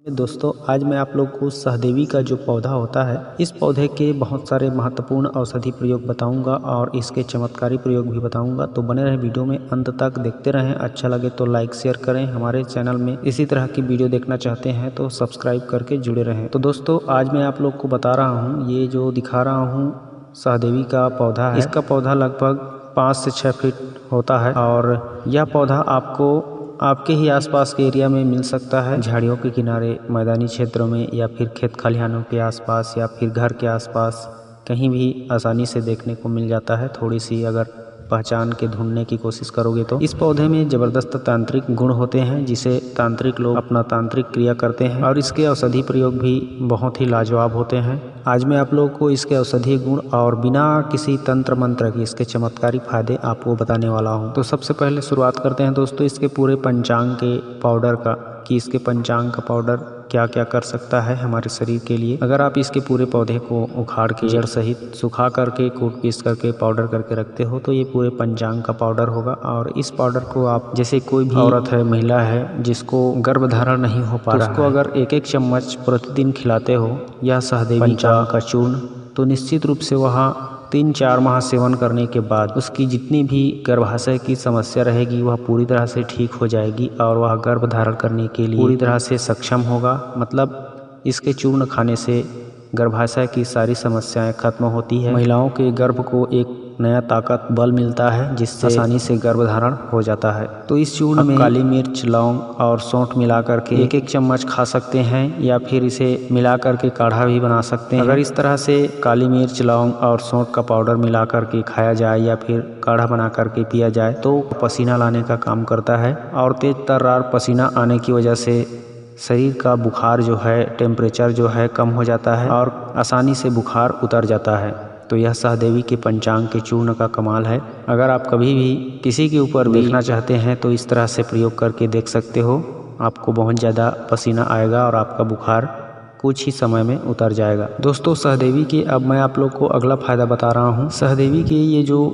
दोस्तों आज मैं आप लोग को सहदेवी का जो पौधा होता है इस पौधे के बहुत सारे महत्वपूर्ण औषधि प्रयोग बताऊंगा और इसके चमत्कारी प्रयोग भी बताऊंगा। तो बने रहे वीडियो में अंत तक देखते रहें। अच्छा लगे तो लाइक शेयर करें। हमारे चैनल में इसी तरह की वीडियो देखना चाहते हैं तो सब्सक्राइब करके जुड़े रहें। तो दोस्तों आज मैं आप लोग को बता रहा हूँ, ये जो दिखा रहा हूँ सहदेवी का पौधा है। इसका पौधा लगभग 5 से 6 फीट होता है और यह पौधा आपको आपके ही आसपास के एरिया में मिल सकता है, झाड़ियों के किनारे, मैदानी क्षेत्रों में या फिर खेत खलिहानों के आसपास या फिर घर के आसपास कहीं भी आसानी से देखने को मिल जाता है। थोड़ी सी अगर पहचान के ढूंढने की कोशिश करोगे तो इस पौधे में जबरदस्त तांत्रिक गुण होते हैं, जिसे तांत्रिक लोग अपना तांत्रिक क्रिया करते हैं और इसके औषधि प्रयोग भी बहुत ही लाजवाब होते हैं। आज मैं आप लोगों को इसके औषधीय गुण और बिना किसी तंत्र मंत्र के इसके चमत्कारी फायदे आपको बताने वाला हूं। तो सबसे पहले शुरुआत करते हैं दोस्तों इसके पूरे पंचांग के पाउडर का, कि इसके पंचांग का पाउडर क्या क्या कर सकता है हमारे शरीर के लिए। अगर आप इसके पूरे पौधे को उखाड़ के जड़ सहित सुखा करके कूट पीस करके पाउडर करके रखते हो तो ये पूरे पंचांग का पाउडर होगा। और इस पाउडर को आप, जैसे कोई भी औरत है, महिला है जिसको गर्भधारण नहीं हो पा रहा है, उसको अगर एक एक चम्मच प्रतिदिन खिलाते हो यह सहदेवी पंचांग का चूर्ण, तो निश्चित रूप से वहाँ 3-4 माह सेवन करने के बाद उसकी जितनी भी गर्भाशय की समस्या रहेगी वह पूरी तरह से ठीक हो जाएगी और वह गर्भ धारण करने के लिए पूरी तरह से सक्षम होगा। मतलब इसके चूर्ण खाने से गर्भाशय की सारी समस्याएं खत्म होती है। महिलाओं के गर्भ को एक नया ताकत बल मिलता है जिससे आसानी से गर्भधारण हो जाता है। तो इस चूर्ण में काली मिर्च, लौंग और सौंठ मिला करके एक एक चम्मच खा सकते हैं या फिर इसे मिला करके काढ़ा भी बना सकते हैं। अगर इस तरह से काली मिर्च, लौंग और सौंठ का पाउडर मिला करके खाया जाए या फिर काढ़ा बना करके पिया जाए तो पसीना लाने का काम करता है और तेज तर्रार पसीना आने की वजह से शरीर का बुखार जो है, टेम्परेचर जो है कम हो जाता है और आसानी से बुखार उतर जाता है। तो यह सहदेवी के पंचांग के चूर्ण का कमाल है। अगर आप कभी भी किसी के ऊपर देखना चाहते हैं तो इस तरह से प्रयोग करके देख सकते हो। आपको बहुत ज़्यादा पसीना आएगा और आपका बुखार कुछ ही समय में उतर जाएगा। दोस्तों सहदेवी के अब मैं आप लोग को अगला फायदा बता रहा हूँ। सहदेवी के ये जो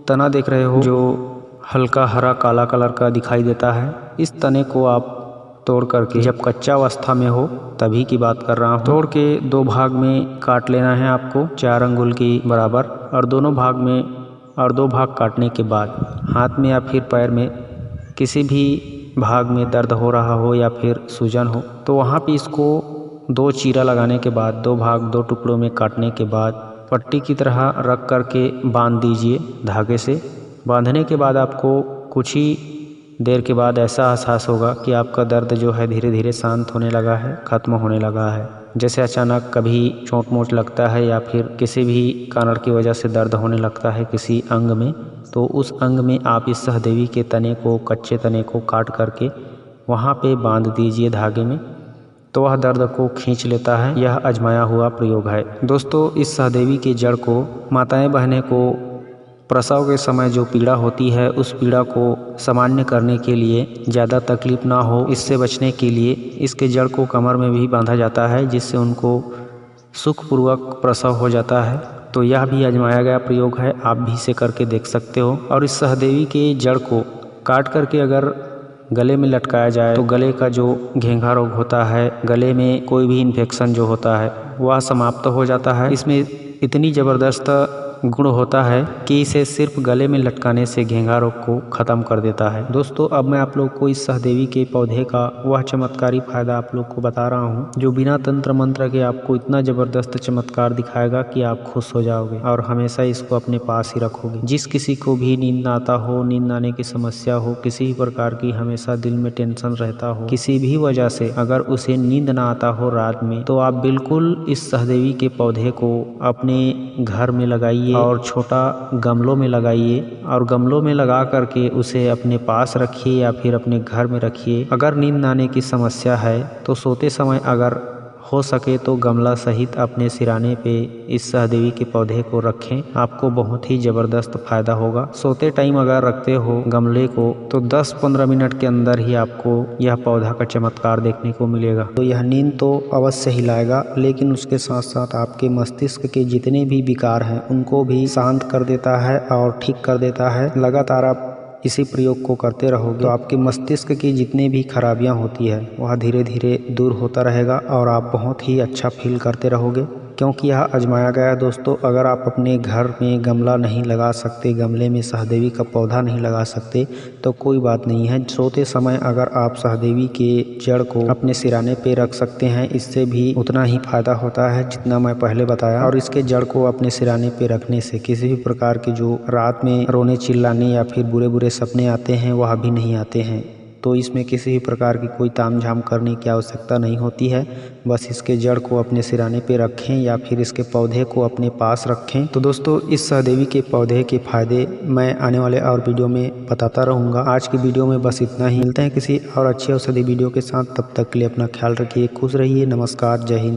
तना देख रहे हो, जो हल्का हरा काला कलर का दिखाई देता है, इस तने को आप तोड़ करके, जब कच्चा अवस्था में हो तभी की बात कर रहा हूँ, तोड़ के 2 भाग में काट लेना है आपको 4 अंगुल की बराबर। और दोनों भाग में और 2 भाग काटने के बाद हाथ में या फिर पैर में किसी भी भाग में दर्द हो रहा हो या फिर सूजन हो तो वहाँ पे इसको 2 चीरा लगाने के बाद 2 भाग 2 टुकड़ों में काटने के बाद पट्टी की तरह रख करके बांध दीजिए धागे से। बांधने के बाद आपको कुछ ही देर के बाद ऐसा एहसास होगा कि आपका दर्द जो है धीरे धीरे शांत होने लगा है, खत्म होने लगा है। जैसे अचानक कभी चोट मोच लगता है या फिर किसी भी कारण की वजह से दर्द होने लगता है किसी अंग में, तो उस अंग में आप इस सहदेवी के तने को, कच्चे तने को काट करके वहाँ पे बांध दीजिए धागे में, तो वह दर्द को खींच लेता है। यह आजमाया हुआ प्रयोग है। दोस्तों इस सहदेवी के जड़ को माताएं बहनें को प्रसव के समय जो पीड़ा होती है उस पीड़ा को सामान्य करने के लिए, ज़्यादा तकलीफ ना हो इससे बचने के लिए इसके जड़ को कमर में भी बांधा जाता है, जिससे उनको सुखपूर्वक प्रसव हो जाता है। तो यह भी आजमाया गया प्रयोग है, आप भी इसे करके देख सकते हो। और इस सहदेवी के जड़ को काट करके अगर गले में लटकाया जाए तो गले का जो घेंघा रोग होता है, गले में कोई भी इन्फेक्शन जो होता है वह समाप्त हो जाता है। इसमें इतनी ज़बरदस्त गुण होता है कि इसे सिर्फ गले में लटकाने से घेंघा रोग को ख़त्म कर देता है। दोस्तों अब मैं आप लोग को इस सहदेवी के पौधे का वह चमत्कारी फायदा आप लोग को बता रहा हूँ जो बिना तंत्र मंत्र के आपको इतना ज़बरदस्त चमत्कार दिखाएगा कि आप खुश हो जाओगे और हमेशा इसको अपने पास ही रखोगे। जिस किसी को भी नींद आता हो, नींद आने की समस्या हो, किसी भी प्रकार की हमेशा दिल में टेंशन रहता हो, किसी भी वजह से अगर उसे नींद ना आता हो रात में, तो आप बिल्कुल इस सहदेवी के पौधे को अपने घर में लगाइए और छोटा गमलों में लगाइए और गमलों में लगा करके उसे अपने पास रखिए या फिर अपने घर में रखिए। अगर नींद आने की समस्या है तो सोते समय अगर हो सके तो गमला सहित अपने सिराने पे इस सहदेवी के पौधे को रखें, आपको बहुत ही ज़बरदस्त फायदा होगा। सोते टाइम अगर रखते हो गमले को तो 10-15 मिनट के अंदर ही आपको यह पौधा का चमत्कार देखने को मिलेगा। तो यह नींद तो अवश्य ही लाएगा, लेकिन उसके साथ साथ आपके मस्तिष्क के जितने भी विकार हैं उनको भी शांत कर देता है और ठीक कर देता है। लगातार आप इसी प्रयोग को करते रहोगे तो आपके मस्तिष्क की जितनी भी खराबियां होती है वह धीरे धीरे दूर होता रहेगा और आप बहुत ही अच्छा फील करते रहोगे। क्योंकि यह आजमाया गया है दोस्तों। अगर आप अपने घर में गमला नहीं लगा सकते, गमले में सहदेवी का पौधा नहीं लगा सकते तो कोई बात नहीं है। सोते समय अगर आप सहदेवी के जड़ को अपने सिराने पे रख सकते हैं, इससे भी उतना ही फायदा होता है जितना मैं पहले बताया। और इसके जड़ को अपने सिराने पे रखने से किसी भी प्रकार के जो रात में रोने चिल्लाने या फिर बुरे बुरे सपने आते हैं वह भी नहीं आते हैं। तो इसमें किसी भी प्रकार की कोई तामझाम करने की आवश्यकता नहीं होती है। बस इसके जड़ को अपने सिराने पे रखें या फिर इसके पौधे को अपने पास रखें। तो दोस्तों इस सहदेवी के पौधे के फायदे मैं आने वाले और वीडियो में बताता रहूँगा। आज की वीडियो में बस इतना ही। मिलते हैं किसी और अच्छी औषधि वीडियो के साथ। तब तक के लिए अपना ख्याल रखिए, खुश रहिए। नमस्कार, जय हिंद।